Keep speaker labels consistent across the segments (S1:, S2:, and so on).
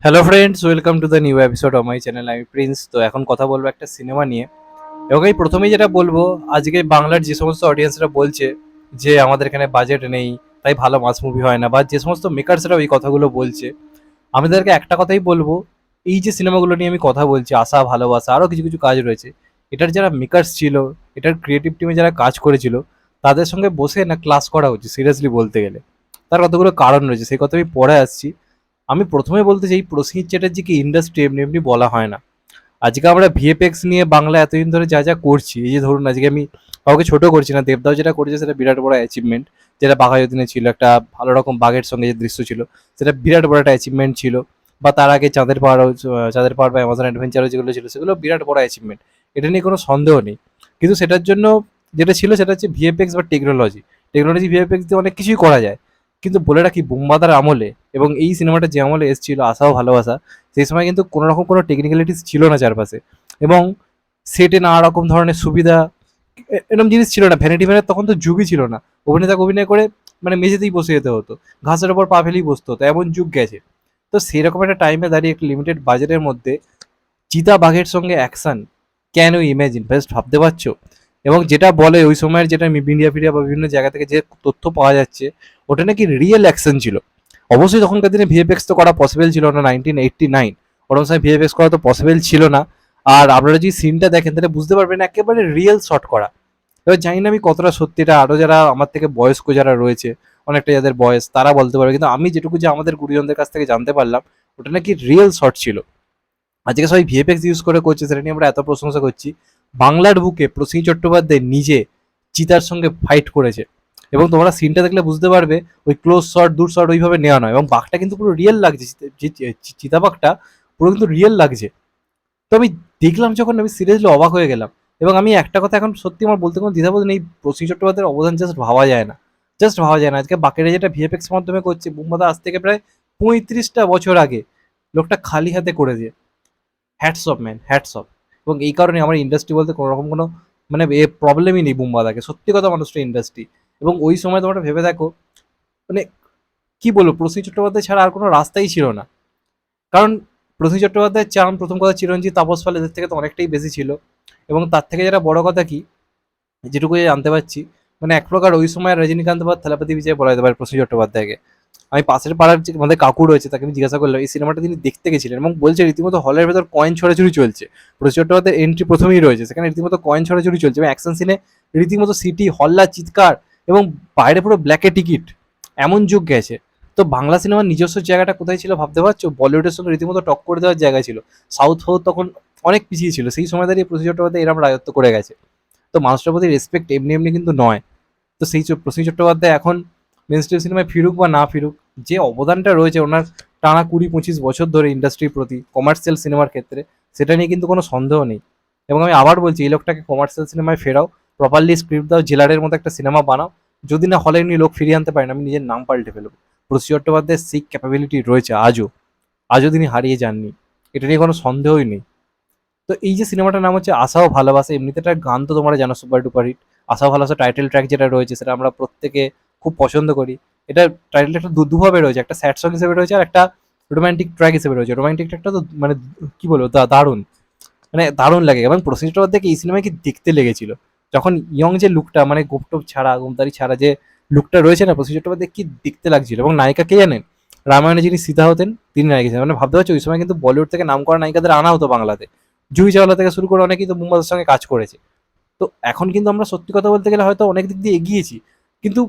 S1: Hello friends, welcome to the new episode of my channel. আমি Prince. তো এখন কথা বলবো একটা সিনেমা নিয়ে। এবং এই প্রথমেই যেটা বলবো, আজকে বাংলার যে সমস্ত অডিয়েন্সরা বলছে যে আমাদের এখানে বাজেট নেই, তাই ভালো মাস মুভি হয় না, বা যে সমস্ত মেকার্সরা এই কথাগুলো বলছে, আমি তাদেরকে একটা কথাই বলবো, এই যে সিনেমাগুলো নিয়ে আমি কথা বলছি, আশা, ভালোবাসা, আরও কিছু কিছু কাজ রয়েছে, এটার যারা মেকার্স ছিল, এটার ক্রিয়েটিভ টিমে যারা কাজ করেছিল, তাদের সঙ্গে বসে না ক্লাস করা উচিত সিরিয়াসলি বলতে গেলে। তার কতগুলো কারণ রয়েছে, সেই কথা আমি পরে আসছি। আমি প্রথমে বলতে চাই, প্রসেনজিৎ চ্যাটার্জিকে ইন্ডাস্ট্রি এমনি এমনি বলা হয় না। আজকে আমরা ভিএফএক্স নিয়ে বাংলা এতদিন ধরে যা যা করছি, এই যে ধরুন আজকে আমি কাউকে ছোট করছি না, দেবদাও যেটা করেছে সেটা বিরাট বড় অ্যাচিভমেন্ট। যেটা বাঘাযতীনে ছিল, একটা ভালো রকম বাঘের সঙ্গে যে দৃশ্য ছিল, সেটা বিরাট বড় একটা অ্যাচিভমেন্ট ছিল। বা তার আগে চাঁদের পাহাড় বা অ্যামাজন অ্যাডভেঞ্চারও যেগুলো ছিল, সেগুলো বিরাট বড় অ্যাচিভমেন্ট। এটা নিয়ে কোনো সন্দেহ নেই। কিন্তু সেটার জন্য যেটা ছিল সেটা হচ্ছে ভিএফএক্স বা টেকনোলজি। টেকনোলজি ভিএফএক্স দিয়ে অনেক কিছুই করা যায়। কিন্তু বলে রাখি, বুম্বাদার আমলে এবং এই সিনেমাটা যে আমলে এসেছিল, আশা ও ভালোবাসা, সেই সময় কিন্তু কোনো রকম কোনো টেকনিক্যালিটিস ছিল না চারপাশে। এবং সেটে নানা রকম ধরনের সুবিধা, এরকম জিনিস ছিল না। ভ্যানিটি ভ্যানের তখন তো যুগই ছিল না। অভিনেতাকে অভিনয় করে মানে মেঝেতেই বসে যেতে হতো, ঘাসের ওপর পা ফেলেই বসতে হতো, এমন যুগ গেছে। তো সেরকম একটা টাইমে দাঁড়িয়ে একটা লিমিটেড বাজেটের মধ্যে চিতা বাঘের সঙ্গে action, can you imagine? Best ভাবতে পারছো? এবং যেটা বলে ওই সময়ের, যেটা মিডিয়া ফিডিয়া বা বিভিন্ন জায়গা থেকে যে তথ্য পাওয়া যাচ্ছে, ওটা নাকি রিয়েল অ্যাকশন ছিল। অবশ্যই তখনকার দিনে ভিএফএক্স তো করা পসিবল ছিল না, 1989 ওরকম সময় ভিএফএক্স করা তো পসিবল ছিল না। আর আপনারা যদি সিনটা দেখেন তাহলে বুঝতে পারবেন একেবারে রিয়েল শট করা। এবার জানি না আমি কতটা সত্যিটা, আরও যারা আমার থেকে বয়স্ক যারা রয়েছে, অনেকটা যাদের বয়স, তারা বলতে পারবে। কিন্তু আমি যেটুকু যে আমাদের গুরুজনদের কাছ থেকে জানতে পারলাম, ওটা নাকি রিয়েল শট ছিল। আজকে সবাই ভিএফএক্স ইউজ করে করছে, সেটা নিয়ে আমরা এত প্রশংসা করছি। বাংলার বুকে প্রসেনজিৎ চট্টোপাধ্যায় নিজে চিতার সঙ্গে ফাইট করেছে। এবং তোমরা সিনটা দেখলে বুঝতে পারবে, ওই ক্লোজ শট, দূর শট ওইভাবে নেওয়া নয়, এবং বাঘটা কিন্তু পুরো রিয়েল লাগছে। চিতাবাঘটা পুরো কিন্তু রিয়েল লাগছে। তো আমি দেখলাম যখন, আমি সিরিয়াসলি অবাক হয়ে গেলাম। এবং আমি একটা কথা এখন সত্যি আমার বলতে কোনো দ্বিধাবোধ নেই, প্রসেনজিৎ চট্টোপাধ্যায়ের অবদান জাস্ট ভাবা যায় না। জাস্ট ভাবা যায় না। আজকে বাকিরা যেটা ভিএফএক্স মাধ্যমে করছে, বুম্বাদা আজ থেকে প্রায় 35টা বছর আগে লোকটা খালি হাতে করে দিয়ে। Hats off man, hats off. এবং এই কারণে আমার ইন্ডাস্ট্রি বলতে কোনো রকম কোনো মানে প্রবলেমই নেই বুম্বাদাকে, সত্যি কথা মানুষটা ইন্ডাস্ট্রি। এবং ওই সময় তোমরা ভেবে দেখো, মানে কি বলবো, প্রসেনজিৎ চট্টোপাধ্যায় ছাড়া আর কোনো রাস্তাই ছিল না। কারণ প্রসেনজিৎ চট্টোপাধ্যায়ের চাম, প্রথম কথা চিরঞ্জিত, তাপস পাল, এদের থেকে তো অনেকটাই বেশি ছিল। এবং তার থেকে যেটা বড় কথা কি, যেটুকু জানতে পারছি, মানে এক প্রকার ওই সময় রজনীকান্ত বা থালাপতি বিজয় বলা যেতে পারে প্রসেনজিৎ চট্টোপাধ্যায়কে। আমি পাশের পাড়ার যে আমাদের কাকু রয়েছে, তাকে আমি জিজ্ঞাসা করলাম এই সিনেমাটা তিনি দেখতে গেছিলেন, এবং বলছে রীতিমতো হলের ভেতর কয়েন ছড়াছড়ি চলছে। প্রসেনজিৎ চট্টোপাধ্যায়ের এন্ট্রি প্রথমেই রয়েছে, সেখানে রীতিমতো কয়েন ছড়াছড়ি চলছে, এবং অ্যাকশন সিনে রীতিমতো সিটি হল্লা চিৎকার, এবং বাইরে পুরো ব্ল্যাকে টিকিট, এমন যুগ গেছে। তো বাংলা সিনেমার নিজস্ব জায়গাটা কোথায় ছিল ভাবতে পারছো? বলিউডের সঙ্গে রীতিমতো টক্কর দেওয়ার জায়গা ছিল। সাউথ ফাউথ তখন অনেক পিছিয়ে ছিল, সেই সময় দাঁড়িয়ে প্রসেনজিৎ চট্টোপাধ্যায় এরকম রাজত্ব করে গেছে। তো মানুষটার প্রতি রেসপেক্ট এমনি এমনি কিন্তু নয়। তো সেই প্রসেনজিৎ চট্টোপাধ্যায় এখন মেন স্ট্রিম সিনেমায় ফিরুক বা না ফিরুক, যে অবদানটা রয়েছে ওনার টানা 20-25 বছর ধরে ইন্ডাস্ট্রির প্রতি, কমার্শিয়াল সিনেমার ক্ষেত্রে, সেটা নিয়ে কিন্তু কোনো সন্দেহ নেই। এবং আমি আবার বলছি, এই লোকটাকে কমার্শিয়াল সিনেমায় ফেরাও, প্রপারলি স্ক্রিপ্ট দাও, জেলারের মতো একটা সিনেমা বানাও। যদি না হলে এমনি লোক ফিরিয়ে আনতে পারেন, আমি নিজের নাম পাল্টে ফেলবো। প্রসেনজিৎ চট্টোপাধ্যায়ের সেই ক্যাপাবিলিটি রয়েছে আজও, আজও তিনি হারিয়ে যাননি, এটা নিয়ে কোনো সন্দেহই নেই। তো এই যে সিনেমাটার নাম হচ্ছে আশা ও ভালোবাসা, এমনিতে একটা গান তো তোমরা জানো, সুপার ডুপার হিট। আশা ও ভালোবাসা টাইটেল ট্র্যাক যেটা রয়েছে, সেটা আমরা প্রত্যেকে খুব পছন্দ করি। এটা টাইটেল ট্র্যাকটা দুভাবে রয়েছে, একটা স্যাড সং হিসেবে রয়েছে, আর একটা রোমান্টিক ট্র্যাক হিসেবে রয়েছে। রোমান্টিক ট্র্যাকটা তো মানে কি বলবো, দারুণ, মানে দারুণ লাগে। এবং প্রসেনজিৎ চট্টোপাধ্যায়কে এই সিনেমায় কি দেখতে লেগেছিল, যখন ইয়ং যে লুকটা, মানে গোপটোপ ছাড়া, গোমতারি ছাড়া যে লুকটা রয়েছে না, প্রসেনজিৎ চট্টোপাধ্যায় কি দেখতে লাগছিল। এবং নায়িকা কে জানেন? রামায়ণে যিনি সীতা হতেন, তিনি নায়িকা ছিলেন। মানে ভাবতে পারছি, ওই সময় কিন্তু বলিউড থেকে নাম করা নায়িকাদের আনা হতো বাংলাতে। জুহি চাওলা থেকে শুরু করে অনেকেই তো মুম্বাদের সঙ্গে কাজ করেছে। তো এখন কিন্তু আমরা সত্যি কথা বলতে গেলে হয়তো অনেক দিক দিয়ে এগিয়েছি, কিন্তু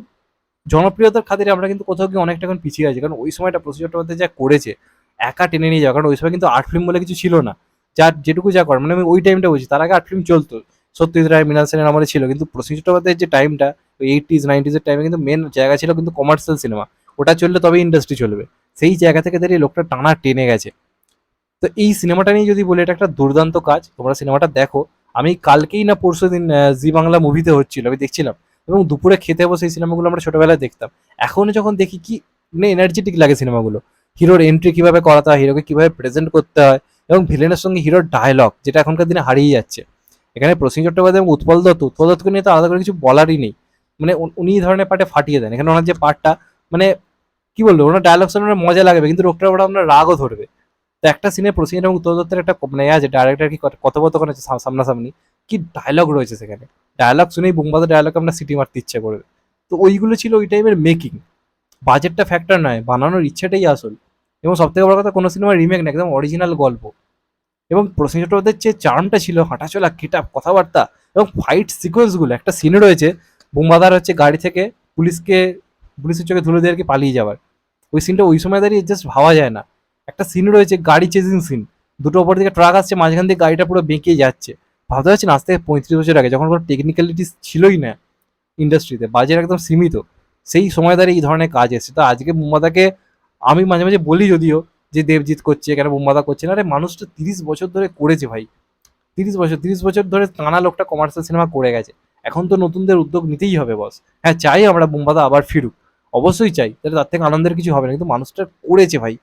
S1: জনপ্রিয়তার খাতিরে আমরা কিন্তু কোথাও গিয়ে অনেকটা এখন পিছিয়ে আছি। কারণ ওই সময়টা প্রসেনজিৎ চট্টোপাধ্যায় যা করেছে, একা টেনে নিয়ে যাওয়া। কারণ ওই সময় কিন্তু আর্ট ফিল্ম বলে কিছু ছিল না। যার যেটুকু যা করার, মানে আমি ওই টাইমটা বলছি, তার আগে আর্ট ফিল্ম চলতো, সত্যজিৎ রায়, মৃণাল সেনের আমলে ছিল। কিন্তু প্রসেনজিৎ চট্টোপাধ্যায়ের যে টাইমটা, ওই 80s 90s এর টাইমে কিন্তু মেন জায়গা ছিল কিন্তু কমার্শিয়াল সিনেমা। ওটা চললে তবেই ইন্ডাস্ট্রি চলবে। সেই জায়গা থেকে দাঁড়িয়ে লোকটা টানা টেনে গেছে। তো এই সিনেমাটা নিয়ে যদি বলি, এটা একটা দুর্দান্ত কাজ, তোমরা সিনেমাটা দেখো। আমি কালকেই না পরশু দিন জি বাংলা মুভিতে হচ্ছিল, আমি দেখছিলাম। এবং দুপুরে খেতে বসে এই সিনেমাগুলো আমরা ছোটবেলায় দেখতাম। এখন যখন দেখি, কি মানে এনার্জেটিক লাগে সিনেমাগুলো। হিরোর এন্ট্রি কিভাবে করাতে হয়, হিরোকে কিভাবে প্রেজেন্ট করতে হয়, এবং ভিলেনের সঙ্গে হিরোর ডায়লগ, যেটা এখনকার দিনে হারিয়ে যাচ্ছে। এখানে প্রসেনজিৎ চট্টোপাধ্যায় এবং উৎপল দত্তকে নিয়ে তো আলাদা করে কিছু বলারই নেই। মানে উনি এই ধরনের পার্টে ফাটিয়ে দেন। এখানে ওনার যে পার্টটা, মানে কি বলবো, ওনার ডায়লগ শুনে মজা লাগবে, কিন্তু লোকটার ওপর আপনার রাগও ধরবে। তো একটা সিনে প্রসেনজিৎ এবং উত্তম দত্তের একটা মানে আছে ডাইরেক্টর কি কথোপকথন আছে সামনাসামনি, কি ডায়লগ রয়েছে সেখানে, ডায়লগ শুনেই বুম্বাদের ডায়লগ আমরা সিটি মারতে ইচ্ছে করবে। তো ওইগুলো ছিল ওই টাইমের মেকিং, বাজেটটা ফ্যাক্টর নয়, বানানোর ইচ্ছেটাই আসল। এবং সবথেকে বড় কথা, কোনো সিনেমার রিমেক না, একদম অরিজিনাল গল্প। এবং প্রসেনজিৎ চট্টোপাধ্যায়ের যে চার্মটা ছিল, হাঁটাচলা, গেটআপ, কথাবার্তা এবং ফাইট সিকোয়েন্সগুলো, একটা সিনে রয়েছে বুম্বাদার হচ্ছে গাড়ি থেকে পুলিশকে, পুলিশের চোখে ধুলো দিয়ে আর কি পালিয়ে যাওয়ার, ওই সিনটা ওই সময় দাঁড়িয়ে জাস্ট ভাবা যায় না। একটা সিন রয়েছে গাড়ি চেজিং সিন, দুটো ওপর দিকে ট্রাক আসছে, মাঝখান দিয়ে গাড়িটা পুরো বেঁকিয়ে যাচ্ছে। ভাবতে পারছি না, আজ থেকে 35 বছর আগে, যখন কোনো টেকনিক্যালিটিস ছিলই না ইন্ডাস্ট্রিতে, বাজেট একদম সীমিত, সেই সময় দাঁড়িয়ে এই ধরনের কাজ এসেছে। তো আজকে বুম্বাদাকে আমি মাঝে মাঝে বলি যদিও যে দেবজিৎ করছে কেন বুম্বাদা করছে না, আরে মানুষটা 30 বছর ধরে করেছে ভাই, 30 বছর, 30 বছর ধরে টানা লোকটা কমার্শিয়াল সিনেমা করে গেছে। এখন তো নতুনদের উদ্যোগ নিতেই হবে বস। হ্যাঁ, চাই আমরা বুম্বাদা আবার ফিরুক, অবশ্যই চাই, তাহলে তার থেকে আনন্দের কিছু হবে না, কিন্তু মানুষটা করেছে ভাই,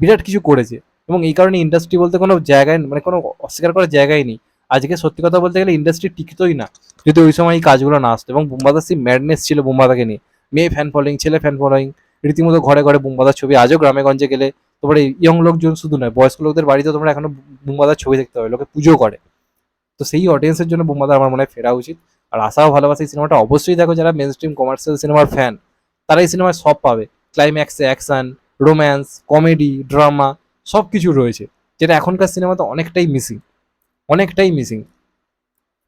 S1: বিরাট কিছু করেছে। এবং এই কারণে ইন্ডাস্ট্রি বলতে কোনো জায়গায় মানে কোনো অস্বীকার করার জায়গায় নেই। আজকে সত্যি কথা বলতে গেলে ইন্ডাস্ট্রি টিকতোই না যদি ওই সময় এই কাজগুলো না আসতো। এবং বুম্বাদার সেই ম্যাডনেস ছিল বুম্বাদাকে নিয়ে, মেয়ে ফ্যান ফলোয়িং, ছেলে ফ্যান ফলোয়িং, রীতিমতো ঘরে ঘরে বুম্বাদার ছবি। আজও গ্রামে গঞ্জে গেলে তোমার এই ইয়ং লোকজন শুধু নয়, বয়স্ক লোকদের বাড়িতে তোমরা এখনো বুম্বাদার ছবি দেখতে পাবে, লোকে পুজো করে। তো সেই অডিয়েন্সের জন্য বুম্বাদা আমার মনে হয় ফেরা উচিত। আর আশাও ভালোবাসা এই সিনেমাটা অবশ্যই দেখো, যারা মেন স্ট্রিম কমার্শিয়াল সিনেমার ফ্যান তারা এই সিনেমায় সব পাবে। ক্লাইম্যাক্সে অ্যাকশন, রোম্যান্স, কমেডি, ড্রামা সব কিছু রয়েছে, যেটা এখনকার সিনেমাতে অনেকটাই মিসিং, অনেকটাই মিসিং।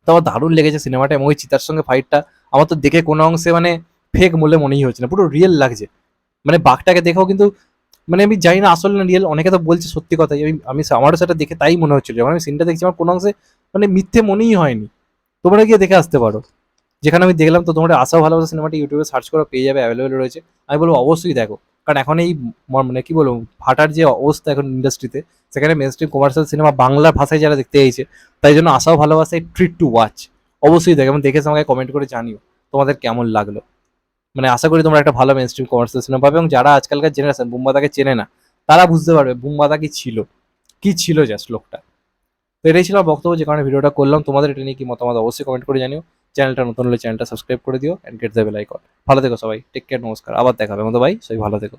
S1: তো আমার দারুণ লেগেছে সিনেমাটা, এবং ওই চিতার সঙ্গে ফাইটটা আমার তো দেখে কোনো অংশে মানে ফেক বলে মনেই হচ্ছে না, পুরো রিয়েল লাগছে। মানে বাঘটাকে দেখেও কিন্তু মানে আমি জানি না আসল না রিয়েল, অনেকে তো বলছে সত্যি কথাই, আমি আমারও সেটা দেখে তাই মনে হচ্ছিল, যখন আমি সিনটা দেখছি আমার কোনো অংশে মানে মিথ্যে মনেই হয়নি। তোমরা গিয়ে দেখে আসতে পারো, যেখানে আমি দেখলাম। তো তোমরা আশাও ভালোবাসা সিনেমাটি ইউটিউবে সার্চ করে পেয়ে যাবে, অ্যাভেলেবেল রয়েছে। আমি বলবো অবশ্যই দেখো, কারণ এখন এই মানে কি বলবো ভাটার যে অবস্থা এখন ইন্ডাস্ট্রিতে, সেখানে mainstream commercial cinema Bangla ভাষায় যারা দেখতে চাইছে, তাই জন্য আশাও ভালোবাসা ট্রিট টু ওয়াচ, অবশ্যই দেখো। এবং দেখে আমাকে কমেন্ট করে জানিও তোমাদের কেমন লাগলো। মানে আশা করি তোমরা একটা ভালো মেন স্ট্রিম কমার্শিয়াল সিনেমা পাবে, এবং যারা আজকালকার জেনারেশন বুম্বাদাকে চেনে না, তারা বুঝতে পারবে বুম্বাদা কি ছিল, কি ছিল জাস্ট লোকটা। তো এটাই ছিল আমার বক্তব্য, যে কারণে ভিডিওটা করলাম। তোমাদের এটা নিয়ে কি মতামত অবশ্যই কমেন্ট করে জানিও। চ্যানেলটা নতুন হলে চ্যানেলটা সাবস্ক্রাইব করে দিও, and get the bell icon. ভালো থেকো সবাই, টেক কেয়ার, নমস্কার, আবার দেখা হবে। ভাই সবাই ভালো থেকো।